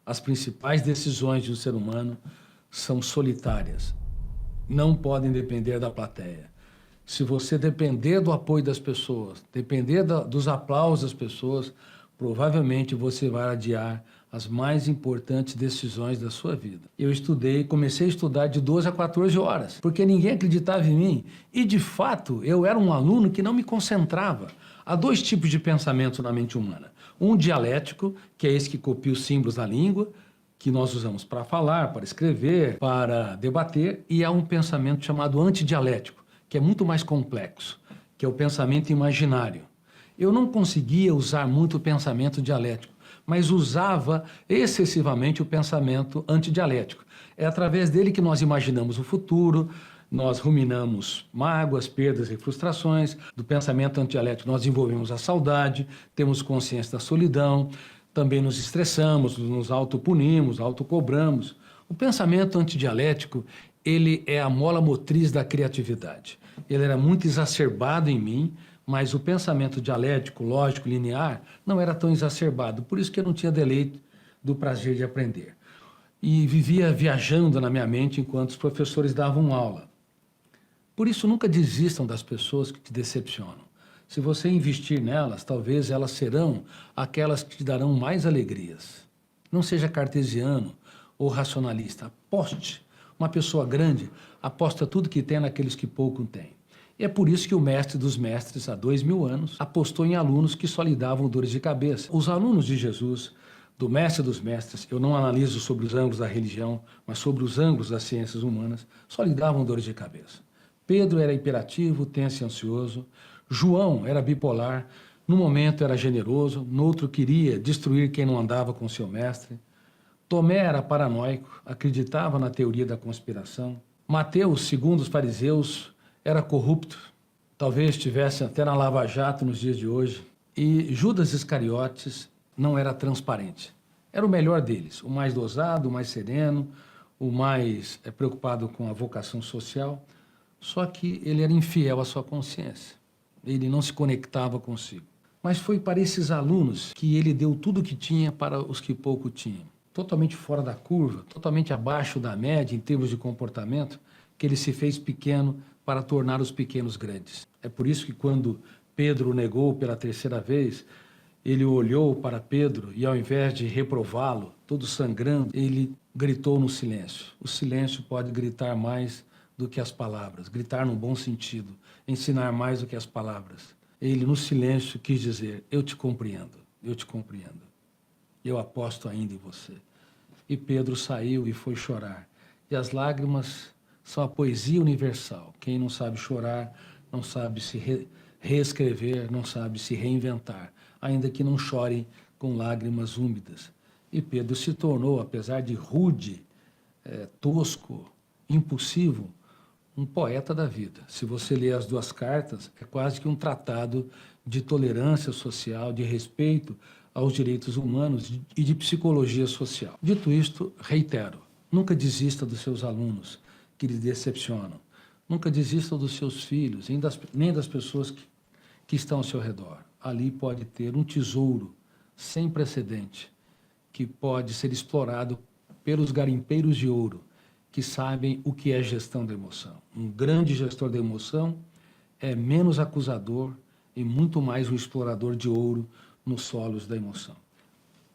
As principais decisões de um ser humano são solitárias, não podem depender da plateia. Se você depender do apoio das pessoas, depender dos aplausos das pessoas, provavelmente você vai adiar as mais importantes decisões da sua vida. Eu comecei a estudar de 12 a 14 horas, porque ninguém acreditava em mim. E, de fato, eu era um aluno que não me concentrava. Há dois tipos de pensamento na mente humana. Um dialético, que é esse que copia os símbolos da língua, que nós usamos para falar, para escrever, para debater, e há um pensamento chamado antidialético, que é muito mais complexo, que é o pensamento imaginário. Eu não conseguia usar muito o pensamento dialético, mas usava excessivamente o pensamento antidialético. É através dele que nós imaginamos o futuro, nós ruminamos mágoas, perdas e frustrações. Do pensamento antidialético nós desenvolvemos a saudade, temos consciência da solidão, também nos estressamos, nos autopunimos, autocobramos. O pensamento antidialético, ele é a mola motriz da criatividade. Ele era muito exacerbado em mim, mas o pensamento dialético, lógico, linear, não era tão exacerbado. Por isso que eu não tinha deleite do prazer de aprender. E vivia viajando na minha mente enquanto os professores davam aula. Por isso, nunca desistam das pessoas que te decepcionam. Se você investir nelas, talvez elas serão aquelas que te darão mais alegrias. Não seja cartesiano ou racionalista. Aposte. Uma pessoa grande aposta tudo que tem naqueles que pouco têm. E é por isso que o mestre dos mestres, há 2000 anos, apostou em alunos que só lhe davam dores de cabeça. Os alunos de Jesus, do mestre dos mestres, eu não analiso sobre os ângulos da religião, mas sobre os ângulos das ciências humanas, só lhe davam dores de cabeça. Pedro era hiperativo, tenso e ansioso. João era bipolar, num momento era generoso, no outro queria destruir quem não andava com seu mestre. Tomé era paranoico, acreditava na teoria da conspiração. Mateus, segundo os fariseus, era corrupto, talvez estivesse até na Lava Jato nos dias de hoje. E Judas Iscariotes não era transparente. Era o melhor deles, o mais dosado, o mais sereno, o mais preocupado com a vocação social. Só que ele era infiel à sua consciência. Ele não se conectava consigo. Mas foi para esses alunos que ele deu tudo o que tinha para os que pouco tinham. Totalmente fora da curva, totalmente abaixo da média em termos de comportamento, que ele se fez pequeno para tornar os pequenos grandes. É por isso que quando Pedro o negou pela terceira vez, ele olhou para Pedro e, ao invés de reprová-lo, todo sangrando, ele gritou no silêncio. O silêncio pode gritar mais do que as palavras, gritar no bom sentido, ensinar mais do que as palavras. Ele, no silêncio, quis dizer: eu te compreendo, eu aposto ainda em você. E Pedro saiu e foi chorar. E as lágrimas são a poesia universal. Quem não sabe chorar, não sabe se reescrever, não sabe se reinventar, ainda que não chore com lágrimas úmidas. E Pedro se tornou, apesar de rude, tosco, impulsivo, um poeta da vida. Se você ler as duas cartas, é quase que um tratado de tolerância social, de respeito aos direitos humanos e de psicologia social. Dito isto, reitero, nunca desista dos seus alunos que lhe decepcionam. Nunca desista dos seus filhos, nem das pessoas que estão ao seu redor. Ali pode ter um tesouro sem precedente, que pode ser explorado pelos garimpeiros de ouro, que sabem o que é gestão da emoção. Um grande gestor da emoção é menos acusador e muito mais um explorador de ouro nos solos da emoção.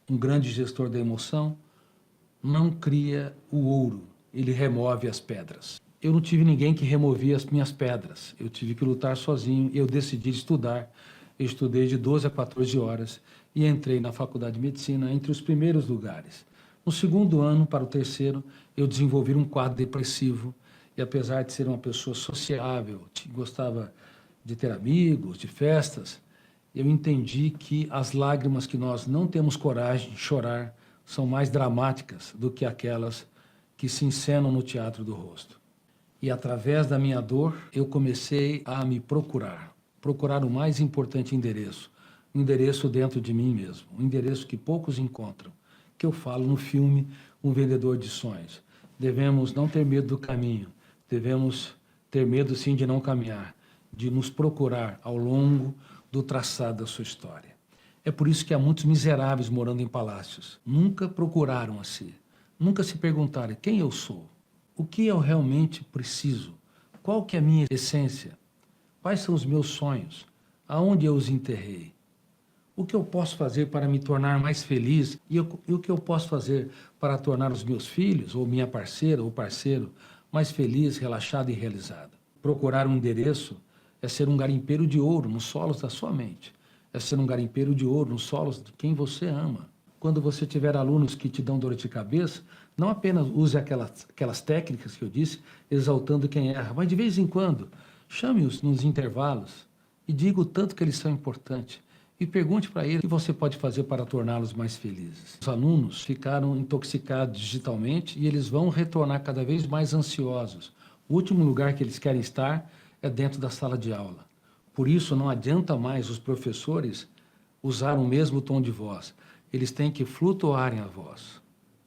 Um grande gestor da emoção não cria o ouro, ele remove as pedras. Eu não tive ninguém que removia as minhas pedras, eu tive que lutar sozinho e eu decidi estudar. Eu estudei de 12 a 14 horas e entrei na faculdade de medicina entre os primeiros lugares. No segundo ano para o terceiro, eu desenvolvi um quadro depressivo e, apesar de ser uma pessoa sociável, gostava de ter amigos, de festas, eu entendi que as lágrimas que nós não temos coragem de chorar são mais dramáticas do que aquelas que se encenam no teatro do rosto. E, através da minha dor, eu comecei a me procurar o mais importante endereço, um endereço dentro de mim mesmo, um endereço que poucos encontram, que eu falo no filme Um Vendedor de Sonhos. Devemos não ter medo do caminho, devemos ter medo sim de não caminhar, de nos procurar ao longo do traçado da sua história. É por isso que há muitos miseráveis morando em palácios. Nunca procuraram a si. Nunca se perguntaram quem eu sou, o que eu realmente preciso, qual que é a minha essência, quais são os meus sonhos, aonde eu os enterrei, o que eu posso fazer para me tornar mais feliz e o que eu posso fazer para tornar os meus filhos, ou minha parceira ou parceiro, mais feliz, relaxado e realizado. Procurar um endereço é ser um garimpeiro de ouro nos solos da sua mente, é ser um garimpeiro de ouro nos solos de quem você ama. Quando você tiver alunos que te dão dor de cabeça, não apenas use aquelas técnicas que eu disse, exaltando quem erra, mas de vez em quando, chame-os nos intervalos e diga o tanto que eles são importantes. E pergunte para eles o que você pode fazer para torná-los mais felizes. Os alunos ficaram intoxicados digitalmente e eles vão retornar cada vez mais ansiosos. O último lugar que eles querem estar é dentro da sala de aula. Por isso, não adianta mais os professores usar o mesmo tom de voz. Eles têm que flutuarem a voz.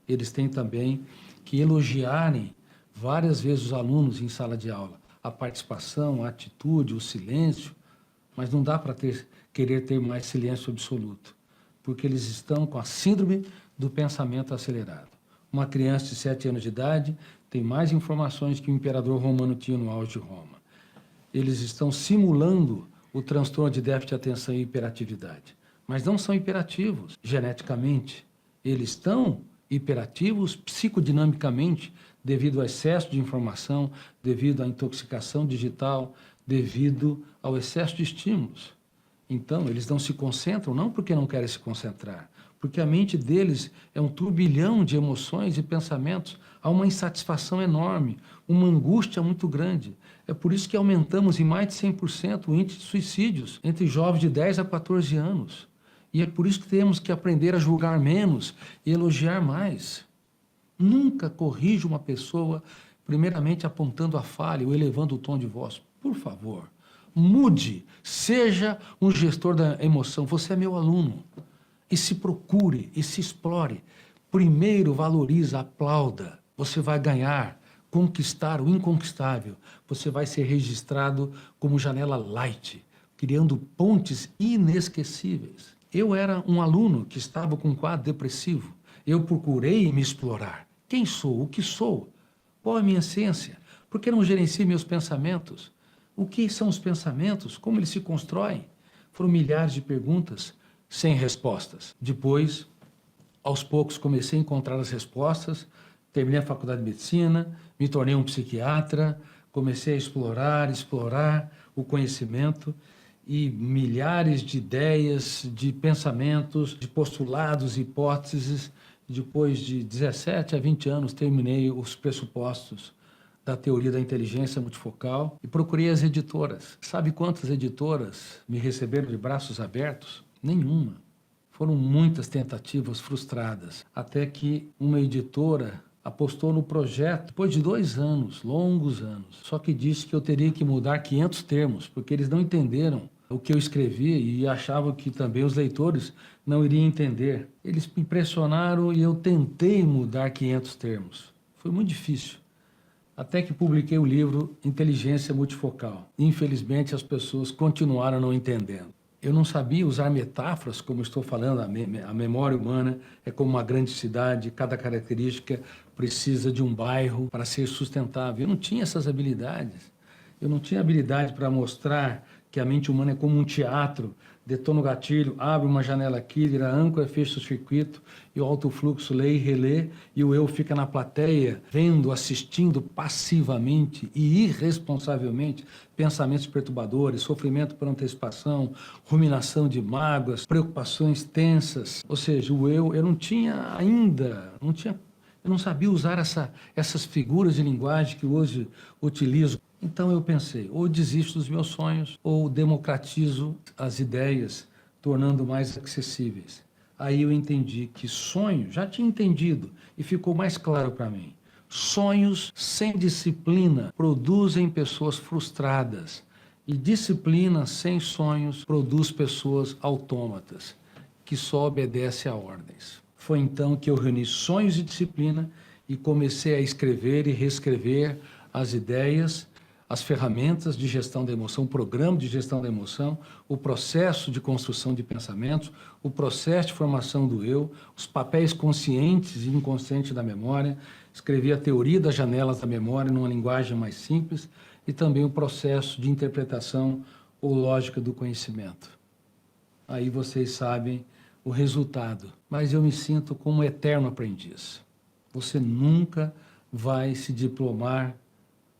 Eles têm também que elogiarem várias vezes os alunos em sala de aula. A participação, a atitude, o silêncio. Mas não dá para querer ter mais silêncio absoluto, porque eles estão com a síndrome do pensamento acelerado. Uma criança de 7 anos de idade tem mais informações que o imperador romano tinha no auge de Roma. Eles estão simulando o transtorno de déficit de atenção e hiperatividade. Mas não são hiperativos geneticamente. Eles estão hiperativos psicodinamicamente devido ao excesso de informação, devido à intoxicação digital, devido ao excesso de estímulos. Então, eles não se concentram, não porque não querem se concentrar, porque a mente deles é um turbilhão de emoções e pensamentos, há uma insatisfação enorme, uma angústia muito grande. É por isso que aumentamos em mais de 100% o índice de suicídios entre jovens de 10 a 14 anos. E é por isso que temos que aprender a julgar menos e elogiar mais. Nunca corrija uma pessoa, primeiramente apontando a falha ou elevando o tom de voz. Por favor, mude, seja um gestor da emoção. Você é meu aluno. E se procure, e se explore. Primeiro valoriza, aplauda. Você vai ganhar, conquistar o inconquistável. Você vai ser registrado como janela light, criando pontes inesquecíveis. Eu era um aluno que estava com um quadro depressivo. Eu procurei me explorar. Quem sou? O que sou? Qual é a minha essência? Por que não gerencio meus pensamentos? O que são os pensamentos? Como eles se constroem? Foram milhares de perguntas sem respostas. Depois, aos poucos, comecei a encontrar as respostas. Terminei a faculdade de medicina, me tornei um psiquiatra, comecei a explorar o conhecimento e milhares de ideias, de pensamentos, de postulados, hipóteses. Depois de 17 a 20 anos, terminei os pressupostos da teoria da inteligência multifocal e procurei as editoras. Sabe quantas editoras me receberam de braços abertos? Nenhuma. Foram muitas tentativas frustradas, até que uma editora apostou no projeto depois de 2 anos, longos anos. Só que disse que eu teria que mudar 500 termos, porque eles não entenderam o que eu escrevi e achavam que também os leitores não iriam entender. Eles me pressionaram e eu tentei mudar 500 termos. Foi muito difícil. Até que publiquei o livro Inteligência Multifocal. Infelizmente, as pessoas continuaram não entendendo. Eu não sabia usar metáforas, como estou falando, a memória humana é como uma grande cidade, cada característica precisa de um bairro para ser sustentável. Eu não tinha essas habilidades. Eu não tinha habilidade para mostrar que a mente humana é como um teatro, detona o gatilho, abre uma janela aqui, vira âncora, fecha o circuito, e o alto fluxo lê e relê, e o eu fica na plateia, vendo, assistindo passivamente e irresponsavelmente pensamentos perturbadores, sofrimento por antecipação, ruminação de mágoas, preocupações tensas. Ou seja, eu não tinha ainda, eu não sabia usar essas figuras de linguagem que hoje utilizo. Então eu pensei, ou desisto dos meus sonhos, ou democratizo as ideias, tornando mais acessíveis. Aí eu entendi que sonho, já tinha entendido, e ficou mais claro para mim. Sonhos sem disciplina produzem pessoas frustradas, e disciplina sem sonhos produz pessoas autômatas, que só obedecem a ordens. Foi então que eu reuni sonhos e disciplina e comecei a escrever e reescrever as ideias, as ferramentas de gestão da emoção, o programa de gestão da emoção, o processo de construção de pensamentos, o processo de formação do eu, os papéis conscientes e inconscientes da memória, escrevi a teoria das janelas da memória numa linguagem mais simples e também o processo de interpretação ou lógica do conhecimento. Aí vocês sabem o resultado, mas eu me sinto como um eterno aprendiz. Você nunca vai se diplomar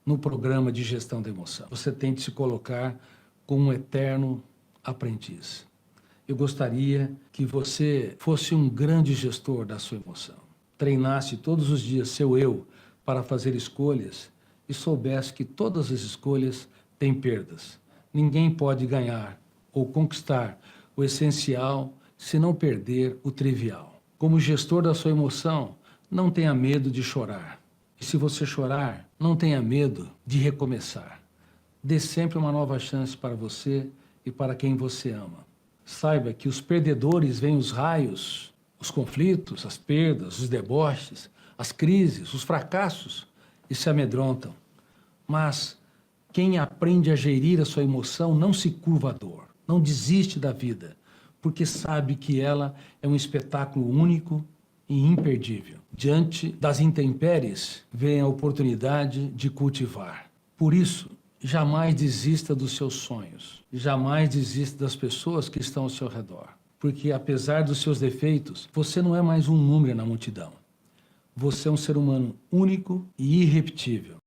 no programa de gestão da emoção. Você tem que se colocar como um eterno aprendiz. Eu gostaria que você fosse um grande gestor da sua emoção. Treinasse todos os dias seu eu para fazer escolhas e soubesse que todas as escolhas têm perdas. Ninguém pode ganhar ou conquistar o essencial se não perder o trivial. Como gestor da sua emoção, não tenha medo de chorar. E se você chorar, não tenha medo de recomeçar. Dê sempre uma nova chance para você e para quem você ama. Saiba que os perdedores veem os raios, os conflitos, as perdas, os deboches, as crises, os fracassos e se amedrontam. Mas quem aprende a gerir a sua emoção não se curva à dor, não desiste da vida, porque sabe que ela é um espetáculo único e imperdível. Diante das intempéries, vem a oportunidade de cultivar. Por isso, jamais desista dos seus sonhos. Jamais desista das pessoas que estão ao seu redor. Porque, apesar dos seus defeitos, você não é mais um número na multidão. Você é um ser humano único e irrepetível.